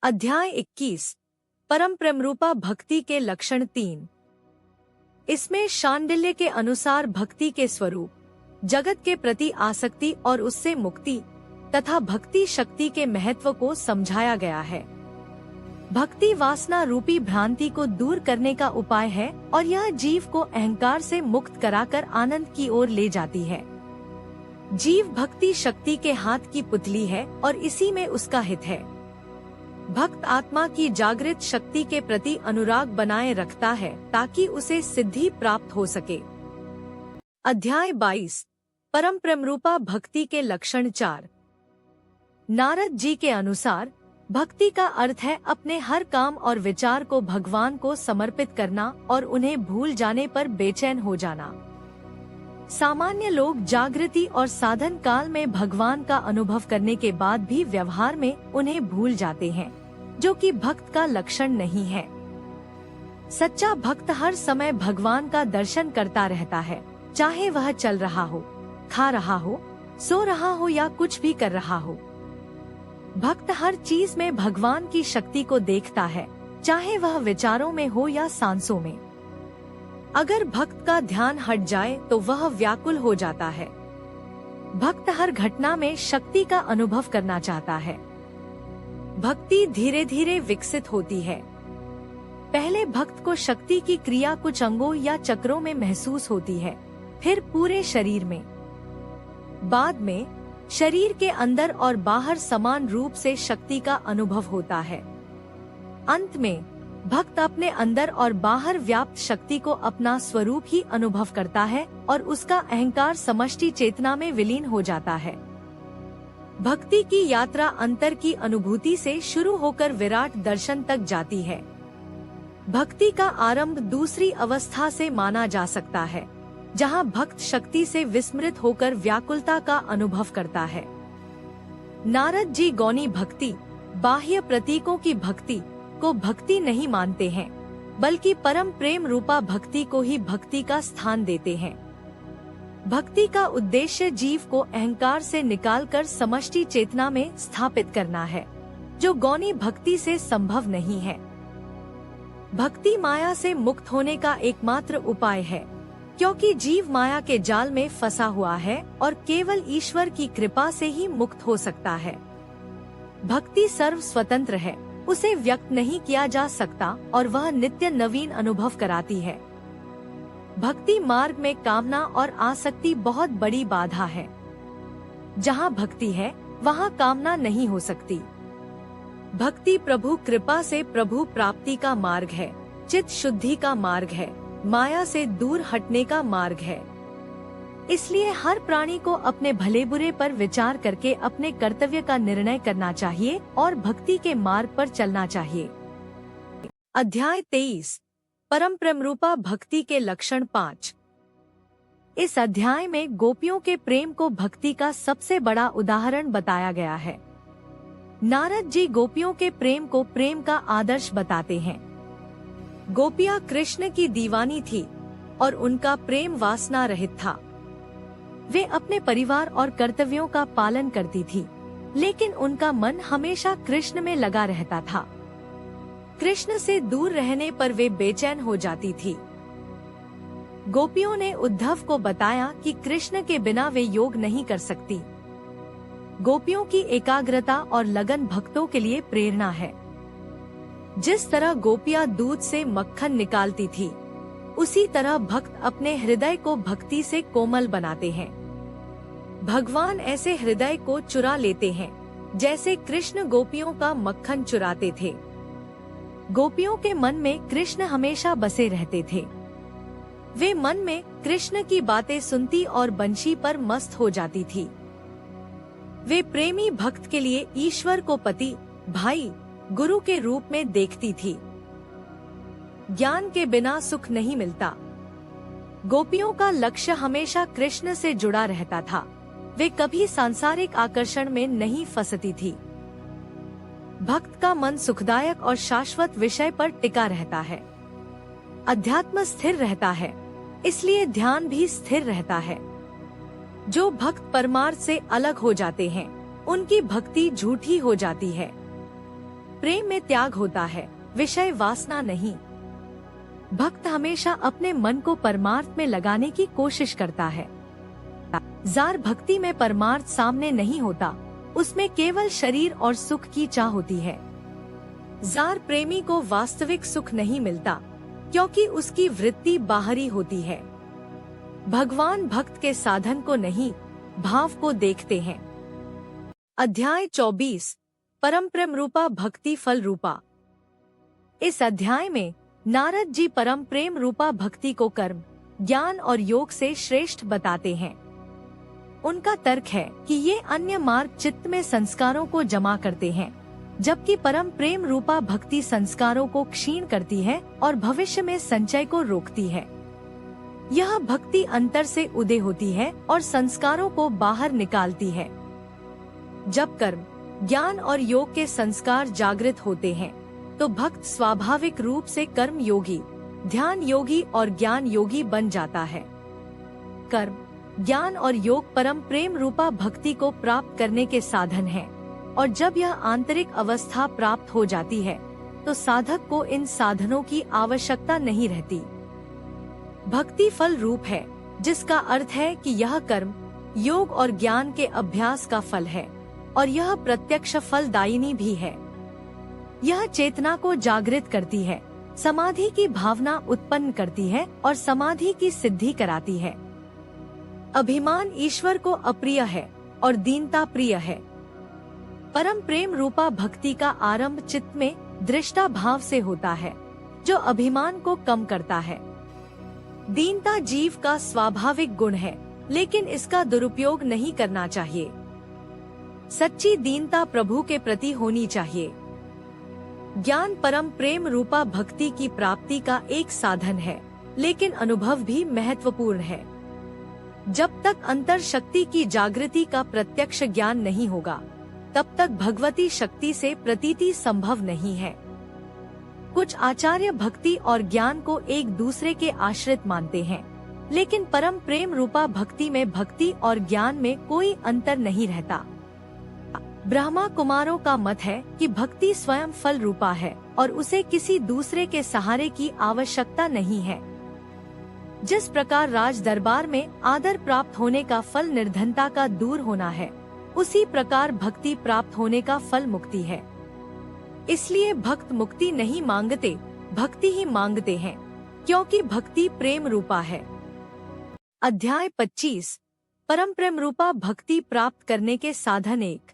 अध्याय 21 परम प्रेमरूपा भक्ति के लक्षण 3। इसमें शांडिल्य के अनुसार भक्ति के स्वरूप, जगत के प्रति आसक्ति और उससे मुक्ति तथा भक्ति शक्ति के महत्व को समझाया गया है। भक्ति वासना रूपी भ्रांति को दूर करने का उपाय है और यह जीव को अहंकार से मुक्त कराकर आनंद की ओर ले जाती है। जीव भक्ति शक्ति के हाथ की पुतली है और इसी में उसका हित है। भक्त आत्मा की जागृत शक्ति के प्रति अनुराग बनाए रखता है ताकि उसे सिद्धि प्राप्त हो सके। अध्याय 22 परम प्रेमरूपा भक्ति के लक्षण 4। नारद जी के अनुसार भक्ति का अर्थ है अपने हर काम और विचार को भगवान को समर्पित करना और उन्हें भूल जाने पर बेचैन हो जाना। सामान्य लोग जागृति और साधन काल में भगवान का अनुभव करने के बाद भी व्यवहार में उन्हें भूल जाते हैं, जो कि भक्त का लक्षण नहीं है। सच्चा भक्त हर समय भगवान का दर्शन करता रहता है, चाहे वह चल रहा हो, खा रहा हो, सो रहा हो या कुछ भी कर रहा हो। भक्त हर चीज में भगवान की शक्ति को देखता है, चाहे वह विचारों में हो या सांसों में। अगर भक्त का ध्यान हट जाए तो वह व्याकुल हो जाता है। भक्त हर घटना में शक्ति का अनुभव करना चाहता है। भक्ति धीरे धीरे विकसित होती है। पहले भक्त को शक्ति की क्रिया कुछ अंगों या चक्रों में महसूस होती है, फिर पूरे शरीर में। बाद में शरीर के अंदर और बाहर समान रूप से शक्ति का अनुभव होता है। अंत में भक्त अपने अंदर और बाहर व्याप्त शक्ति को अपना स्वरूप ही अनुभव करता है और उसका अहंकार समष्टि चेतना में विलीन हो जाता है। भक्ति की यात्रा अंतर की अनुभूति से शुरू होकर विराट दर्शन तक जाती है। भक्ति का आरंभ दूसरी अवस्था से माना जा सकता है, जहां भक्त शक्ति से विस्मृत होकर व्याकुलता का अनुभव करता है। नारद जी गौणी भक्ति, बाह्य प्रतीकों की भक्ति को भक्ति नहीं मानते हैं, बल्कि परम प्रेम रूपा भक्ति को ही भक्ति का स्थान देते हैं। भक्ति का उद्देश्य जीव को अहंकार से निकालकर समष्टि चेतना में स्थापित करना है, जो गौणी भक्ति से संभव नहीं है। भक्ति माया से मुक्त होने का एकमात्र उपाय है, क्योंकि जीव माया के जाल में फंसा हुआ है और केवल ईश्वर की कृपा से ही मुक्त हो सकता है। भक्ति सर्व स्वतंत्र है, उसे व्यक्त नहीं किया जा सकता और वह नित्य नवीन अनुभव कराती है। भक्ति मार्ग में कामना और आसक्ति बहुत बड़ी बाधा है। जहाँ भक्ति है वहाँ कामना नहीं हो सकती। भक्ति प्रभु कृपा से प्रभु प्राप्ति का मार्ग है, चित्त शुद्धि का मार्ग है, माया से दूर हटने का मार्ग है। इसलिए हर प्राणी को अपने भले बुरे पर विचार करके अपने कर्तव्य का निर्णय करना चाहिए और भक्ति के मार्ग पर चलना चाहिए। अध्याय 23 परम प्रेमरूपा भक्ति के लक्षण 5। इस अध्याय में गोपियों के प्रेम को भक्ति का सबसे बड़ा उदाहरण बताया गया है। नारद जी गोपियों के प्रेम को प्रेम का आदर्श बताते हैं। गोपियाँ कृष्ण की दीवानी थी और उनका प्रेम वासना रहित था। वे अपने परिवार और कर्तव्यों का पालन करती थी, लेकिन उनका मन हमेशा कृष्ण में लगा रहता था। कृष्ण से दूर रहने पर वे बेचैन हो जाती थी। गोपियों ने उद्धव को बताया कि कृष्ण के बिना वे योग नहीं कर सकती। गोपियों की एकाग्रता और लगन भक्तों के लिए प्रेरणा है। जिस तरह गोपियां दूध से मक्खन निकालती थी, उसी तरह भक्त अपने हृदय को भक्ति से कोमल बनाते हैं। भगवान ऐसे हृदय को चुरा लेते हैं, जैसे कृष्ण गोपियों का मक्खन चुराते थे। गोपियों के मन में कृष्ण हमेशा बसे रहते थे। वे मन में कृष्ण की बातें सुनती और बंशी पर मस्त हो जाती थी। वे प्रेमी भक्त के लिए ईश्वर को पति, भाई, गुरु के रूप में देखती थी। ज्ञान के बिना सुख नहीं मिलता। गोपियों का लक्ष्य हमेशा कृष्ण से जुड़ा रहता था। वे कभी सांसारिक आकर्षण में नहीं फंसती थी। भक्त का मन सुखदायक और शाश्वत विषय पर टिका रहता है। अध्यात्म स्थिर रहता है, इसलिए ध्यान भी स्थिर रहता है। जो भक्त परमार्थ से अलग हो जाते हैं, उनकी भक्ति झूठी हो जाती है। प्रेम में त्याग होता है, विषय वासना नहीं। भक्त हमेशा अपने मन को परमार्थ में लगाने की कोशिश करता है। जार भक्ति में परमार्थ सामने नहीं होता, उसमें केवल शरीर और सुख की चाह होती है। जार प्रेमी को वास्तविक सुख नहीं मिलता, क्योंकि उसकी वृत्ति बाहरी होती है। भगवान भक्त के साधन को नहीं, भाव को देखते हैं। अध्याय 24 परम प्रेम रूपा भक्ति फल रूपा। इस अध्याय में नारद जी परम प्रेम रूपा भक्ति को कर्म, ज्ञान और योग से श्रेष्ठ बताते हैं। उनका तर्क है कि ये अन्य मार्ग चित्त में संस्कारों को जमा करते हैं, जबकि परम प्रेम रूपा भक्ति संस्कारों को क्षीण करती है और भविष्य में संचय को रोकती है। यह भक्ति अंतर से उदय होती है और संस्कारों को बाहर निकालती है। जब कर्म, ज्ञान और योग के संस्कार जागृत होते हैं, तो भक्त स्वाभाविक रूप से कर्म योगी, ध्यान योगी और ज्ञान योगी बन जाता है। कर्म, ज्ञान और योग परम प्रेम रूपा भक्ति को प्राप्त करने के साधन हैं, और जब यह आंतरिक अवस्था प्राप्त हो जाती है, तो साधक को इन साधनों की आवश्यकता नहीं रहती। भक्ति फल रूप है, जिसका अर्थ है कि यह कर्म, योग और ज्ञान के अभ्यास का फल है, और यह प्रत्यक्ष फलदायिनी भी है। यह चेतना को जागृत करती है, समाधि की भावना उत्पन्न करती है और समाधि की सिद्धि कराती है। अभिमान ईश्वर को अप्रिय है और दीनता प्रिय है। परम प्रेम रूपा भक्ति का आरंभ चित्त में दृष्टा भाव से होता है, जो अभिमान को कम करता है। दीनता जीव का स्वाभाविक गुण है, लेकिन इसका दुरुपयोग नहीं करना चाहिए। सच्ची दीनता प्रभु के प्रति होनी चाहिए। ज्ञान परम प्रेम रूपा भक्ति की प्राप्ति का एक साधन है, लेकिन अनुभव भी महत्वपूर्ण है। जब तक अंतर शक्ति की जागृति का प्रत्यक्ष ज्ञान नहीं होगा, तब तक भगवती शक्ति से प्रतीति संभव नहीं है। कुछ आचार्य भक्ति और ज्ञान को एक दूसरे के आश्रित मानते हैं, लेकिन परम प्रेम रूपा भक्ति में भक्ति और ज्ञान में कोई अंतर नहीं रहता। ब्रह्मा कुमारों का मत है कि भक्ति स्वयं फल रूपा है और उसे किसी दूसरे के सहारे की आवश्यकता नहीं है। जिस प्रकार राज दरबार में आदर प्राप्त होने का फल निर्धनता का दूर होना है, उसी प्रकार भक्ति प्राप्त होने का फल मुक्ति है। इसलिए भक्त मुक्ति नहीं मांगते, भक्ति ही मांगते हैं, क्योंकि भक्ति प्रेम रूपा है। अध्याय 25 परम प्रेम रूपा भक्ति प्राप्त करने के साधन 1।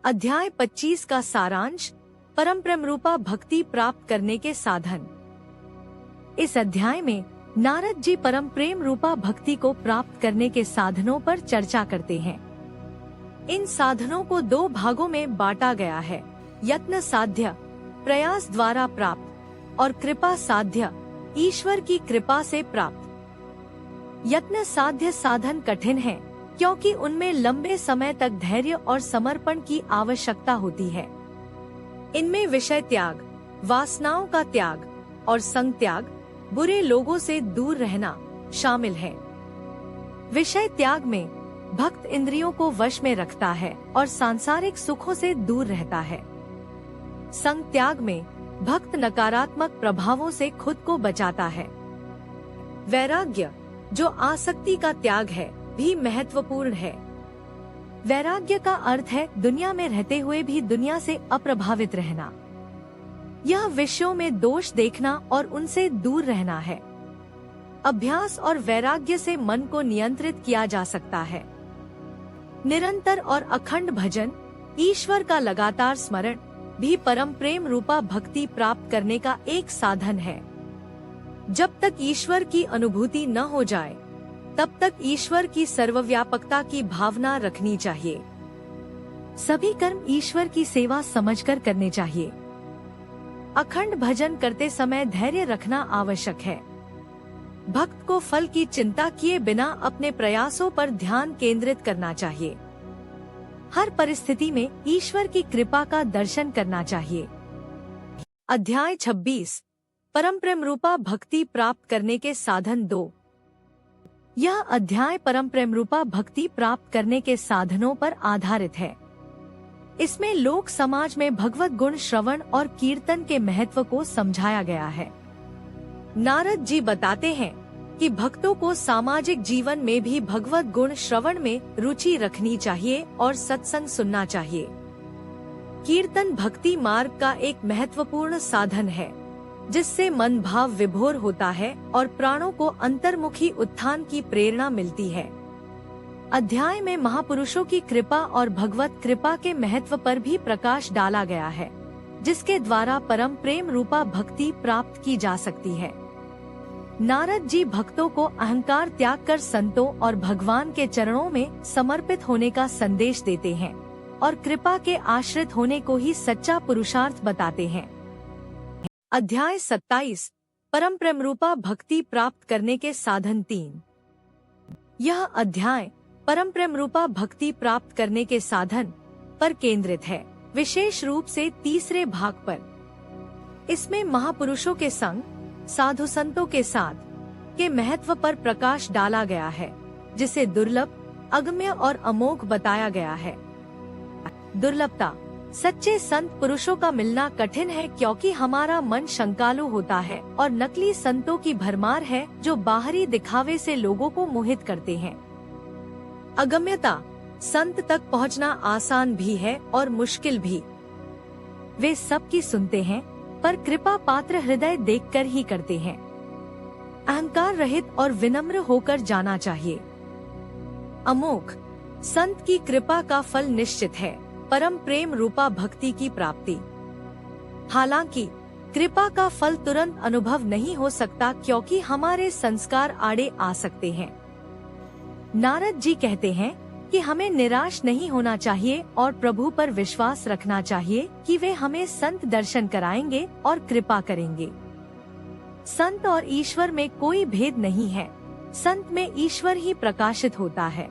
अध्याय 25 का सारांश, परम प्रेम रूपा भक्ति प्राप्त करने के साधन। इस अध्याय में नारद जी परम प्रेम रूपा भक्ति को प्राप्त करने के साधनों पर चर्चा करते हैं। इन साधनों को 2 भागों में बांटा गया है: यत्न साध्य, प्रयास द्वारा प्राप्त, और कृपा साध्य, ईश्वर की कृपा से प्राप्त। यत्न साध्य साधन कठिन है, क्योंकि उनमें लंबे समय तक धैर्य और समर्पण की आवश्यकता होती है। इनमें विषय त्याग, वासनाओं का त्याग और संग त्याग, बुरे लोगों से दूर रहना शामिल है। विषय त्याग में भक्त इंद्रियों को वश में रखता है और सांसारिक सुखों से दूर रहता है। संग त्याग में भक्त नकारात्मक प्रभावों से खुद को बचाता है। वैराग्य, जो आसक्ति का त्याग है, भी महत्वपूर्ण है। वैराग्य का अर्थ है दुनिया में रहते हुए भी दुनिया से अप्रभावित रहना। यह विषयों में दोष देखना और उनसे दूर रहना है। अभ्यास और वैराग्य से मन को नियंत्रित किया जा सकता है। निरंतर और अखंड भजन, ईश्वर का लगातार स्मरण भी परम प्रेम रूपा भक्ति प्राप्त करने का एक साधन है। जब तक ईश्वर की अनुभूति न हो जाए, तब तक ईश्वर की सर्वव्यापकता की भावना रखनी चाहिए। सभी कर्म ईश्वर की सेवा समझकर करने चाहिए। अखंड भजन करते समय धैर्य रखना आवश्यक है। भक्त को फल की चिंता किए बिना अपने प्रयासों पर ध्यान केंद्रित करना चाहिए। हर परिस्थिति में ईश्वर की कृपा का दर्शन करना चाहिए। अध्याय 26 परम प्रेम रूपा भक्ति प्राप्त करने के साधन 2। यह अध्याय परम प्रेम रूपा भक्ति प्राप्त करने के साधनों पर आधारित है। इसमें लोक समाज में भगवत गुण श्रवण और कीर्तन के महत्व को समझाया गया है। नारद जी बताते हैं कि भक्तों को सामाजिक जीवन में भी भगवत गुण श्रवण में रुचि रखनी चाहिए और सत्संग सुनना चाहिए। कीर्तन भक्ति मार्ग का एक महत्वपूर्ण साधन है, जिससे मन भाव विभोर होता है और प्राणों को अंतर्मुखी उत्थान की प्रेरणा मिलती है। अध्याय में महापुरुषों की कृपा और भगवत कृपा के महत्व पर भी प्रकाश डाला गया है, जिसके द्वारा परम प्रेम रूपा भक्ति प्राप्त की जा सकती है। नारद जी भक्तों को अहंकार त्याग कर संतों और भगवान के चरणों में समर्पित होने का संदेश देते हैं और कृपा के आश्रित होने को ही सच्चा पुरुषार्थ बताते हैं। अध्याय 27 परम प्रेम रूपा भक्ति प्राप्त करने के साधन 3। यह अध्याय परम प्रेम रूपा भक्ति प्राप्त करने के साधन पर केंद्रित है, विशेष रूप से तीसरे भाग पर। इसमें महापुरुषों के संग, साधु संतों के साथ के महत्व पर प्रकाश डाला गया है, जिसे दुर्लभ, अगम्य और अमोघ बताया गया है। दुर्लभता: सच्चे संत पुरुषों का मिलना कठिन है, क्योंकि हमारा मन शंकालु होता है और नकली संतों की भरमार है, जो बाहरी दिखावे से लोगों को मोहित करते हैं। अगम्यता: संत तक पहुंचना आसान भी है और मुश्किल भी। वे सबकी सुनते हैं, पर कृपा पात्र हृदय देखकर ही करते हैं। अहंकार रहित और विनम्र होकर जाना चाहिए। अमोघ: संत की कृपा का फल निश्चित है, परम प्रेम रूपा भक्ति की प्राप्ति। हालांकि कृपा का फल तुरंत अनुभव नहीं हो सकता, क्योंकि हमारे संस्कार आड़े आ सकते हैं। नारद जी कहते हैं कि हमें निराश नहीं होना चाहिए और प्रभु पर विश्वास रखना चाहिए कि वे हमें संत दर्शन कराएंगे और कृपा करेंगे। संत और ईश्वर में कोई भेद नहीं है, संत में ईश्वर ही प्रकाशित होता है।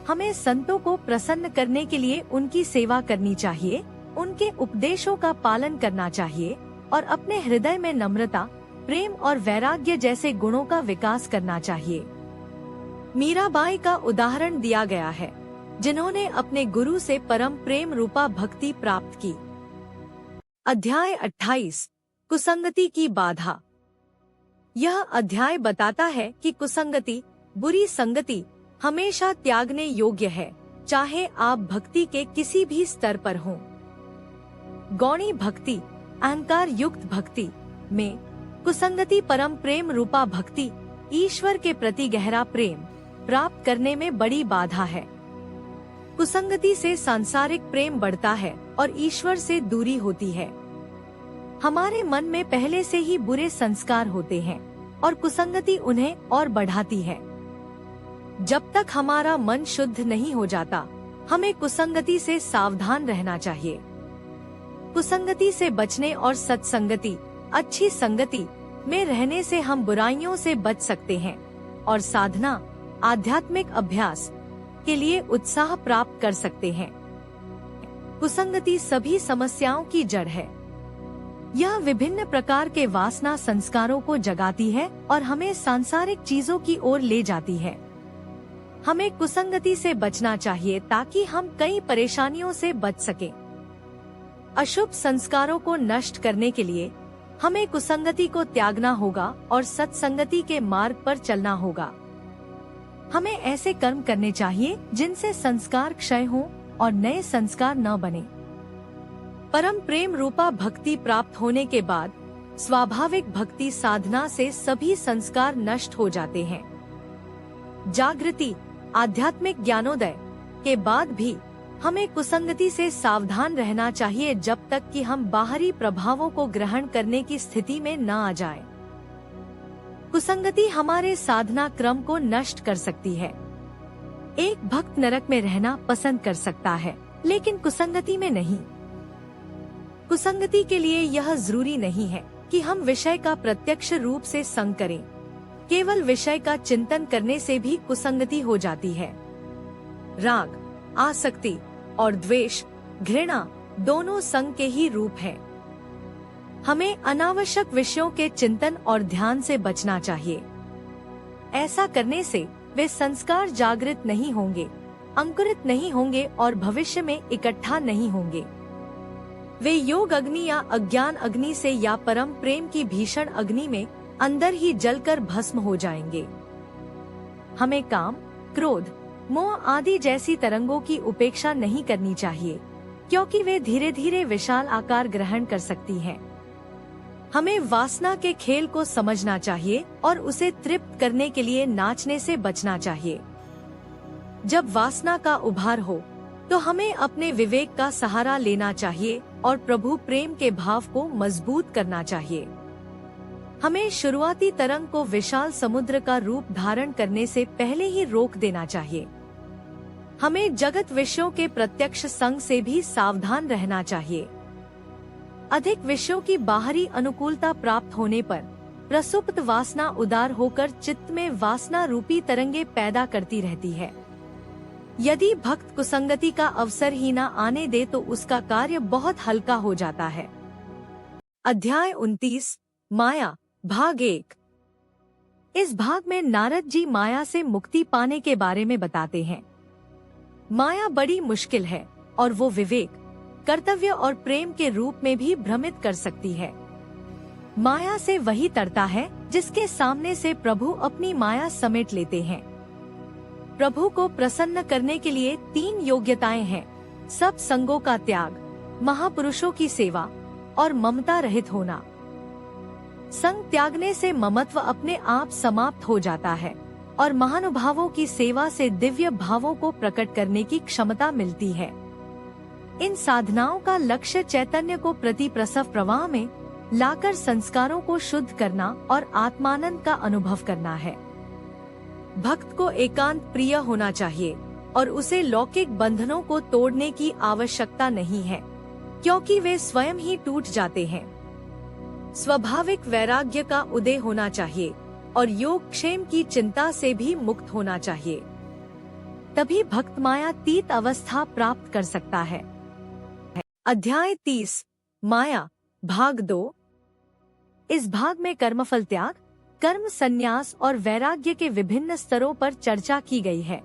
हमें संतों को प्रसन्न करने के लिए उनकी सेवा करनी चाहिए, उनके उपदेशों का पालन करना चाहिए और अपने हृदय में नम्रता, प्रेम और वैराग्य जैसे गुणों का विकास करना चाहिए। मीराबाई का उदाहरण दिया गया है, जिन्होंने अपने गुरु से परम प्रेम रूपा भक्ति प्राप्त की। अध्याय 28 कुसंगति की बाधा। यह अध्याय बताता है कि कुसंगति, बुरी संगति हमेशा त्यागने योग्य है, चाहे आप भक्ति के किसी भी स्तर पर हों। गौणी भक्ति, अहंकार युक्त भक्ति में कुसंगति परम प्रेम रूपा भक्ति, ईश्वर के प्रति गहरा प्रेम प्राप्त करने में बड़ी बाधा है। कुसंगति से सांसारिक प्रेम बढ़ता है और ईश्वर से दूरी होती है। हमारे मन में पहले से ही बुरे संस्कार होते हैं और कुसंगति उन्हें और बढ़ाती है। जब तक हमारा मन शुद्ध नहीं हो जाता, हमें कुसंगति से सावधान रहना चाहिए। कुसंगति से बचने और सत्संगति, अच्छी संगति में रहने से हम बुराइयों से बच सकते हैं और साधना, आध्यात्मिक अभ्यास के लिए उत्साह प्राप्त कर सकते हैं। कुसंगति सभी समस्याओं की जड़ है। यह विभिन्न प्रकार के वासना संस्कारों को जगाती है और हमें सांसारिक चीजों की ओर ले जाती है। हमें कुसंगति से बचना चाहिए ताकि हम कई परेशानियों से बच सकें। अशुभ संस्कारों को नष्ट करने के लिए हमें कुसंगति को त्यागना होगा और सत्संगति के मार्ग पर चलना होगा। हमें ऐसे कर्म करने चाहिए जिनसे संस्कार क्षय हो और नए संस्कार न बने। परम प्रेम रूपा भक्ति प्राप्त होने के बाद स्वाभाविक भक्ति साधना से सभी संस्कार नष्ट हो जाते हैं। जागृति, आध्यात्मिक ज्ञानोदय के बाद भी हमें कुसंगति से सावधान रहना चाहिए, जब तक कि हम बाहरी प्रभावों को ग्रहण करने की स्थिति में न आ जाएं। कुसंगति हमारे साधना क्रम को नष्ट कर सकती है। एक भक्त नरक में रहना पसंद कर सकता है, लेकिन कुसंगति में नहीं। कुसंगति के लिए यह जरूरी नहीं है कि हम विषय का प्रत्यक्ष रूप से संग करें। केवल विषय का चिंतन करने से भी कुसंगति हो जाती है। राग, आसक्ति और द्वेष, घृणा दोनों संग के ही रूप हैं। हमें अनावश्यक विषयों के चिंतन और ध्यान से बचना चाहिए। ऐसा करने से वे संस्कार जागृत नहीं होंगे अंकुरित नहीं होंगे और भविष्य में इकट्ठा नहीं होंगे। वे योग अग्नि या अज्ञान अग्नि से या परम प्रेम की भीषण अग्नि में अंदर ही जलकर भस्म हो जाएंगे। हमें काम, क्रोध, मोह आदि जैसी तरंगों की उपेक्षा नहीं करनी चाहिए, क्योंकि वे धीरे धीरे विशाल आकार ग्रहण कर सकती हैं। हमें वासना के खेल को समझना चाहिए और उसे तृप्त करने के लिए नाचने से बचना चाहिए। जब वासना का उभार हो तो हमें अपने विवेक का सहारा लेना चाहिए और प्रभु प्रेम के भाव को मजबूत करना चाहिए। हमें शुरुआती तरंग को विशाल समुद्र का रूप धारण करने से पहले ही रोक देना चाहिए। हमें जगत विषयों के प्रत्यक्ष संग से भी सावधान रहना चाहिए। अधिक विषयों की बाहरी अनुकूलता प्राप्त होने पर प्रसुप्त वासना उदार होकर चित्त में वासना रूपी तरंगे पैदा करती रहती है। यदि भक्त कुसंगति का अवसर ही न आने दे तो उसका कार्य बहुत हल्का हो जाता है। अध्याय 29 माया भाग 1। इस भाग में नारद जी माया से मुक्ति पाने के बारे में बताते हैं। माया बड़ी मुश्किल है और वो विवेक, कर्तव्य और प्रेम के रूप में भी भ्रमित कर सकती है। माया से वही तरता है जिसके सामने से प्रभु अपनी माया समेट लेते हैं। प्रभु को प्रसन्न करने के लिए 3 योग्यताएं हैं: सब संगों का त्याग, महापुरुषों की सेवा और ममता रहित होना। संग त्यागने से ममत्व अपने आप समाप्त हो जाता है और महानुभावों की सेवा से दिव्य भावों को प्रकट करने की क्षमता मिलती है। इन साधनाओं का लक्ष्य चैतन्य को प्रति प्रसव प्रवाह में लाकर संस्कारों को शुद्ध करना और आत्मानंद का अनुभव करना है। भक्त को एकांत प्रिय होना चाहिए और उसे लौकिक बंधनों को तोड़ने की आवश्यकता नहीं है, क्योंकि वे स्वयं ही टूट जाते हैं। स्वाभाविक वैराग्य का उदय होना चाहिए और योग क्षेम की चिंता से भी मुक्त होना चाहिए। तभी भक्त मायातीत अवस्था प्राप्त कर सकता है। अध्याय 30 माया भाग 2। इस भाग में कर्मफल त्याग, कर्म संन्यास और वैराग्य के विभिन्न स्तरों पर चर्चा की गई है।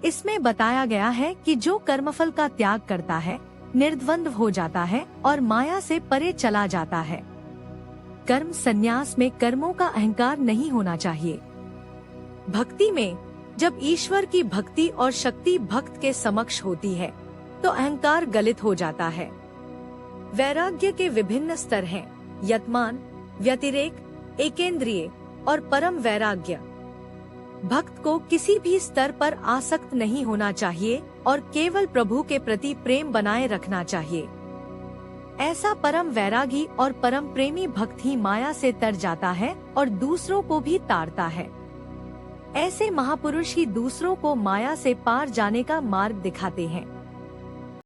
इसमें बताया गया है कि जो कर्मफल का त्याग करता है निर्द्वंद्व हो जाता है और माया से परे चला जाता है। कर्म संन्यास में कर्मों का अहंकार नहीं होना चाहिए। भक्ति में जब ईश्वर की भक्ति और शक्ति भक्त के समक्ष होती है तो अहंकार गलित हो जाता है। वैराग्य के विभिन्न स्तर हैं: यतमान, व्यतिरेक, एकेंद्रिय और परम वैराग्य। भक्त को किसी भी स्तर पर आसक्त नहीं होना चाहिए और केवल प्रभु के प्रति प्रेम बनाए रखना चाहिए। ऐसा परम वैरागी और परम प्रेमी भक्त ही माया से तर जाता है और दूसरों को भी तारता है। ऐसे महापुरुष ही दूसरों को माया से पार जाने का मार्ग दिखाते हैं।